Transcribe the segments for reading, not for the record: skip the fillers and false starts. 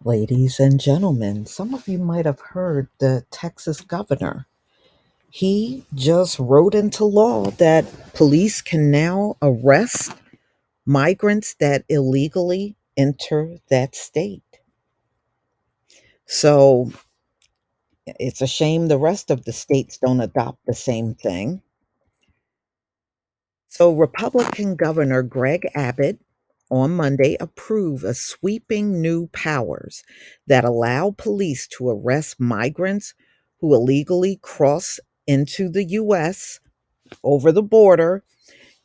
Ladies and gentlemen, some of you might have heard the Texas governor. He just wrote into law that police can now arrest migrants that illegally enter that state. So it's a shame the rest of the states don't adopt the same thing. So, Republican Governor Greg Abbott on Monday approved a sweeping new powers that allow police to arrest migrants who illegally cross into the U.S. over the border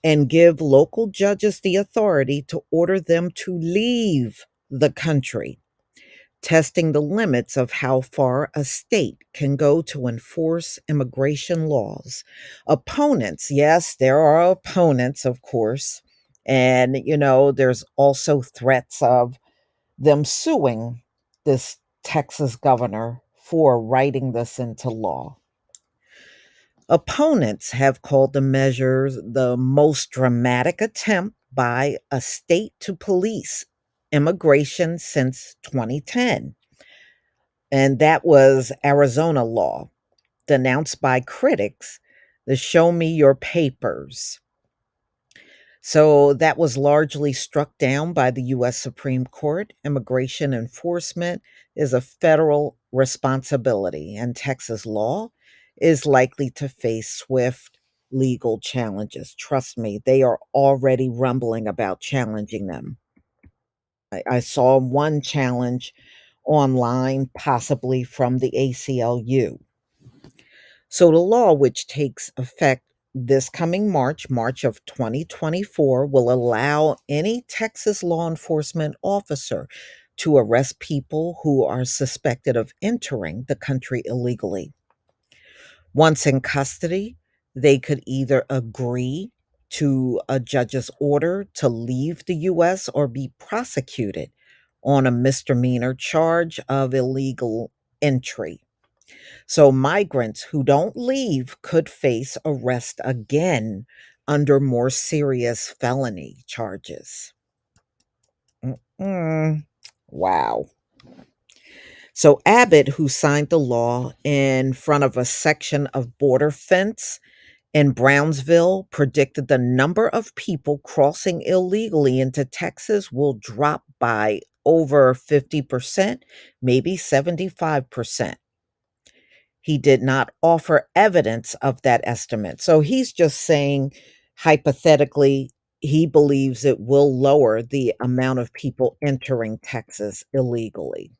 and give local judges the authority to order them to leave the country, testing the limits of how far a state can go to enforce immigration laws. Opponents, yes, there are opponents, of course. And, there's also threats of them suing this Texas governor for writing this into law. Opponents have called the measures the most dramatic attempt by a state to police immigration since 2010, and that was Arizona law, denounced by critics, the Show Me Your Papers. So that was largely struck down by the U.S. Supreme Court. Immigration enforcement is a federal responsibility, and Texas law is likely to face swift legal challenges. Trust me, they are already rumbling about challenging them. I saw one challenge online, possibly from the ACLU. So the law, which takes effect this coming March of 2024, will allow any Texas law enforcement officer to arrest people who are suspected of entering the country illegally. Once in custody, they could either agree to a judge's order to leave the U.S. or be prosecuted on a misdemeanor charge of illegal entry. So migrants who don't leave could face arrest again under more serious felony charges. Mm-mm. Wow. So Abbott, who signed the law in front of a section of border fence in Brownsville, predicted the number of people crossing illegally into Texas will drop by over 50%, maybe 75%. He did not offer evidence of that estimate. So he's just saying, hypothetically, he believes it will lower the amount of people entering Texas illegally.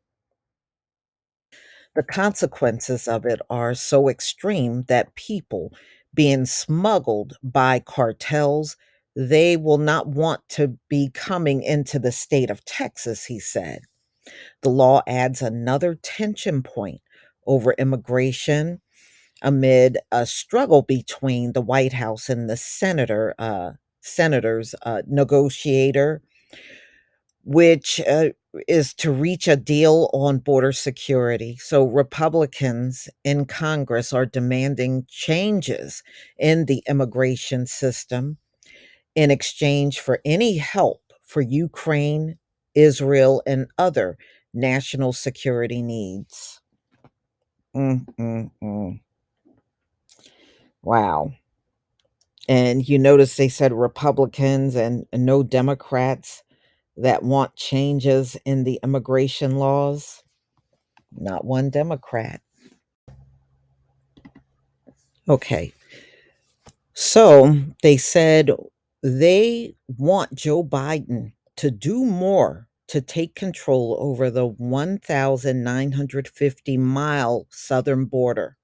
The consequences of it are so extreme that people being smuggled by cartels, they will not want to be coming into the state of Texas, he said. The law adds another tension point over immigration amid a struggle between the White House and the senators negotiator, which is to reach a deal on border security. So Republicans in Congress are demanding changes in the immigration system in exchange for any help for Ukraine, Israel, and other national security needs. Mm, mm, mm. Wow. And you notice they said Republicans and no Democrats that want changes in the immigration laws. Not one Democrat. Okay. So they said they want Joe Biden to do more to take control over the 1,950-mile southern border.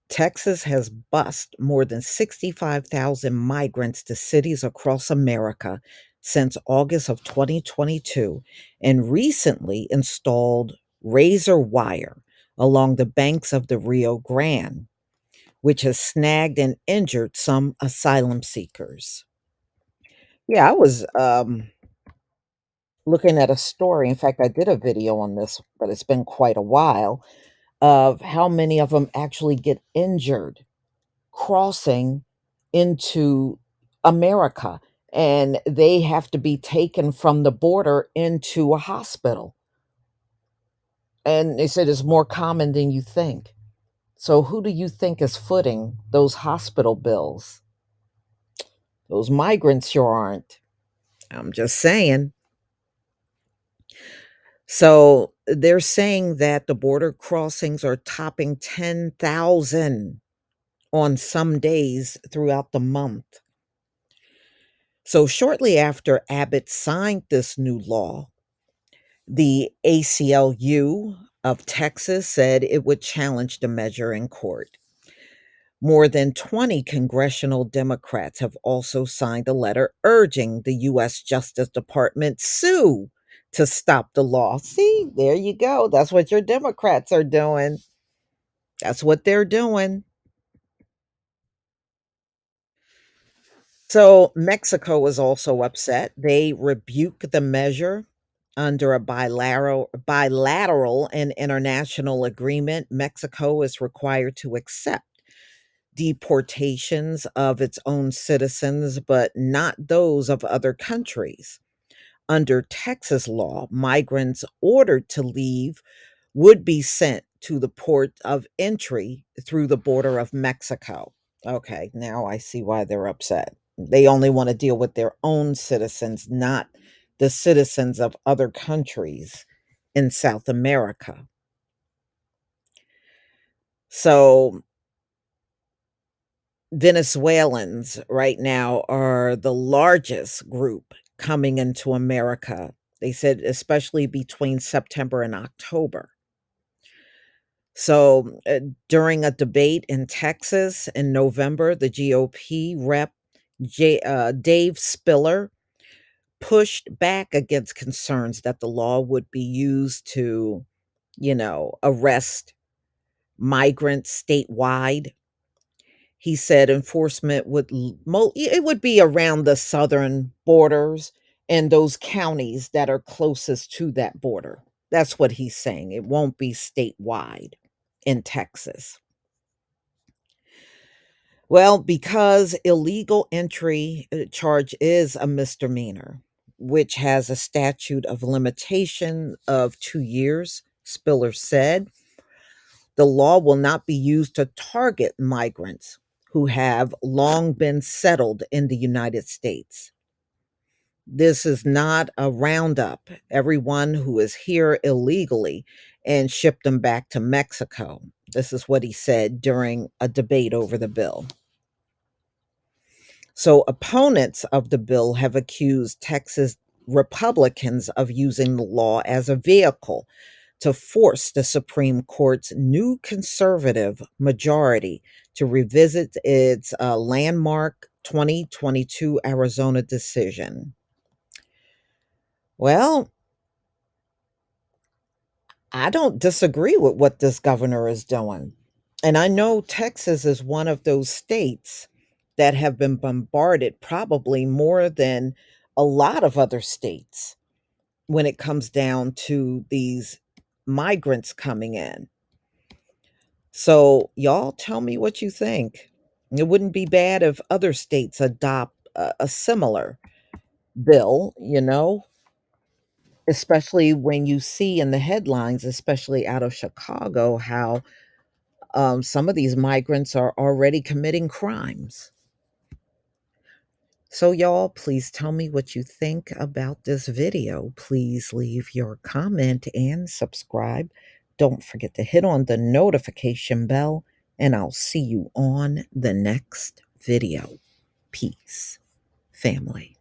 Texas has bused more than 65,000 migrants to cities across America since August of 2022 and recently installed razor wire along the banks of the Rio Grande, which has snagged and injured some asylum seekers. Yeah, I was looking at a story. In fact, I did a video on this, but it's been quite a while, of how many of them actually get injured crossing into America, and they have to be taken from the border into a hospital. And they said it's more common than you think. So who do you think is footing those hospital bills? Those migrants sure aren't. I'm just saying. So they're saying that the border crossings are topping 10,000 on some days throughout the month. So shortly after Abbott signed this new law, the ACLU of Texas said it would challenge the measure in court. More than 20 congressional Democrats have also signed a letter urging the U.S. Justice Department sue to stop the law. See, there you go. That's what your Democrats are doing. That's what they're doing. So Mexico is also upset. They rebuke the measure under a bilateral and international agreement. Mexico is required to accept deportations of its own citizens, but not those of other countries. Under Texas law, migrants ordered to leave would be sent to the port of entry through the border of Mexico. Okay, now I see why they're upset. They only want to deal with their own citizens, not the citizens of other countries in South America. So, Venezuelans right now are the largest group coming into America. They said, especially between September and October. So, during a debate in Texas in November, the GOP rep Dave Spiller pushed back against concerns that the law would be used to, arrest migrants statewide. He said enforcement it would be around the southern borders and those counties that are closest to that border. That's what he's saying. It won't be statewide in Texas. Well, because illegal entry charge is a misdemeanor, which has a statute of limitation of 2 years, Spiller said, the law will not be used to target migrants who have long been settled in the United States. This is not a roundup, everyone who is here illegally, and ship them back to Mexico. This is what he said during a debate over the bill. So, opponents of the bill have accused Texas Republicans of using the law as a vehicle to force the Supreme Court's new conservative majority to revisit its landmark 2022 Arizona decision. Well, I don't disagree with what this governor is doing. And I know Texas is one of those states that have been bombarded probably more than a lot of other states when it comes down to these migrants coming in. So, y'all tell me what you think. It wouldn't be bad if other states adopt a similar bill, especially when you see in the headlines, especially out of Chicago, how some of these migrants are already committing crimes. So, y'all, please tell me what you think about this video. Please leave your comment and subscribe. Don't forget to hit on the notification bell, and I'll see you on the next video. Peace, family.